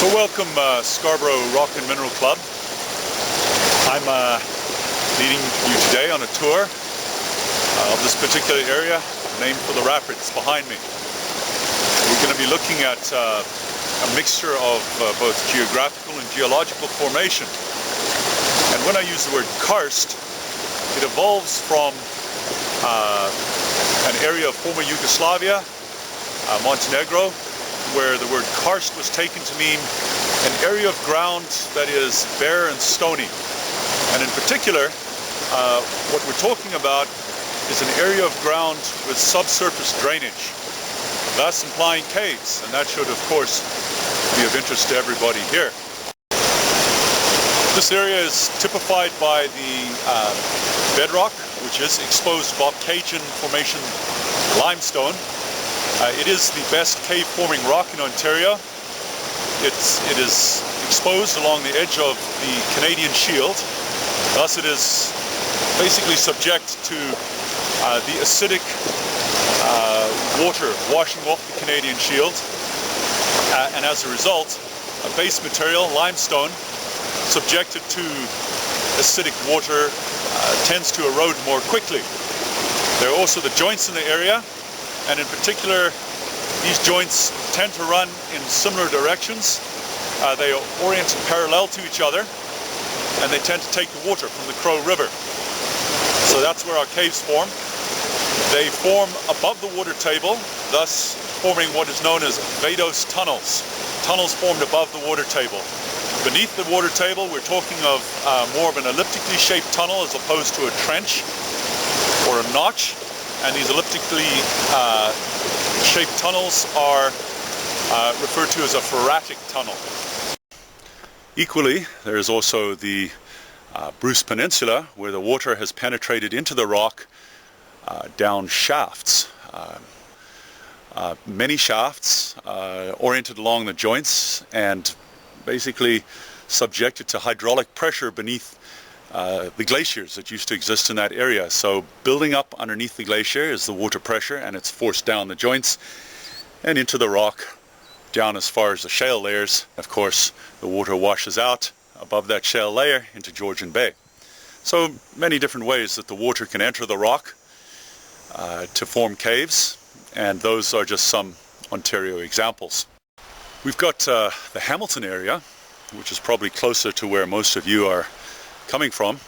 So welcome Scarborough Rock and Mineral Club. I'm leading you today on a tour of this particular area named for the rapids behind me. We're going to be looking at a mixture of both geographical and geological formation. And when I use the word karst, it evolves from an area of former Yugoslavia, Montenegro, where the word karst was taken to mean an area of ground that is bare and stony. And in particular, what we're talking about is an area of ground with subsurface drainage, thus implying caves, and that should of course be of interest to everybody here. This area is typified by the bedrock, which is exposed Boccagean Formation limestone. It is the best cave-forming rock in Ontario. It is exposed along the edge of the Canadian Shield. Thus it is basically subject to the acidic water washing off the Canadian Shield. And as a result, a base material, limestone, subjected to acidic water tends to erode more quickly. There are also the joints in the area, and in particular these joints tend to run in similar directions. They are oriented parallel to each other, and they tend to take the water from the Crow River. So that's where our caves form. They form above the water table, thus forming what is known as vadose tunnels. Tunnels formed above the water table. Beneath the water table, we're talking of more of an elliptically shaped tunnel as opposed to a trench or a notch. And these elliptically shaped tunnels are referred to as a phoratic tunnel. Equally, there is also the Bruce Peninsula, where the water has penetrated into the rock down shafts. Many shafts oriented along the joints and basically subjected to hydraulic pressure beneath the glaciers that used to exist in that area. So building up underneath the glacier is the water pressure, and it's forced down the joints and into the rock, down as far as the shale layers. Of course, the water washes out above that shale layer into Georgian Bay. So many different ways that the water can enter the rock to form caves, and those are just some Ontario examples. We've got the Hamilton area, which is probably closer to where most of you are coming from,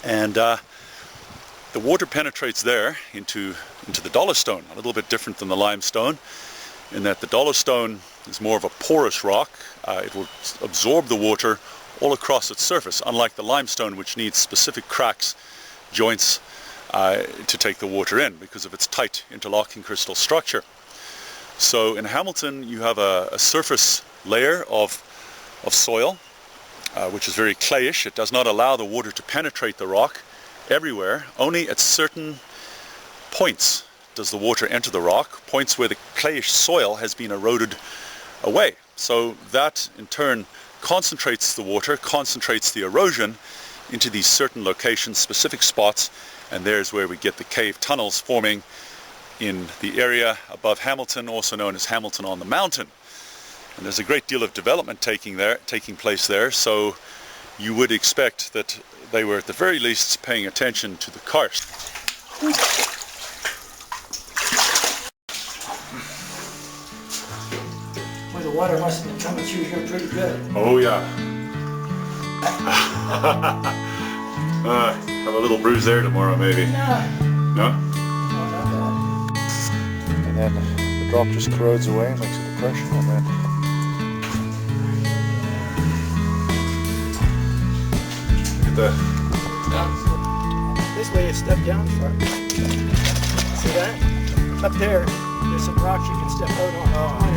and the water penetrates there into the dolostone, a little bit different than the limestone in that the dolostone is more of a porous rock. It will absorb the water all across its surface, unlike the limestone, which needs specific cracks, joints to take the water in because of its tight interlocking crystal structure. So in Hamilton you have a surface layer of soil which is very clayish. It does not allow the water to penetrate the rock everywhere. Only at certain points does the water enter the rock, points where the clayish soil has been eroded away. So that in turn concentrates the water, concentrates the erosion into these certain locations, specific spots, and there's where we get the cave tunnels forming in the area above Hamilton, also known as Hamilton on the Mountain. And there's a great deal of development taking place there, so you would expect that they were at the very least paying attention to the karst. Well, the water must have been coming through here pretty good. Oh yeah. Have a little bruise there tomorrow maybe. No. No? No, not bad. And then the drop just corrodes away and makes a depression, and then Look at that. This way it's stepped down far. See that? Up there, there's some rocks you can step out on.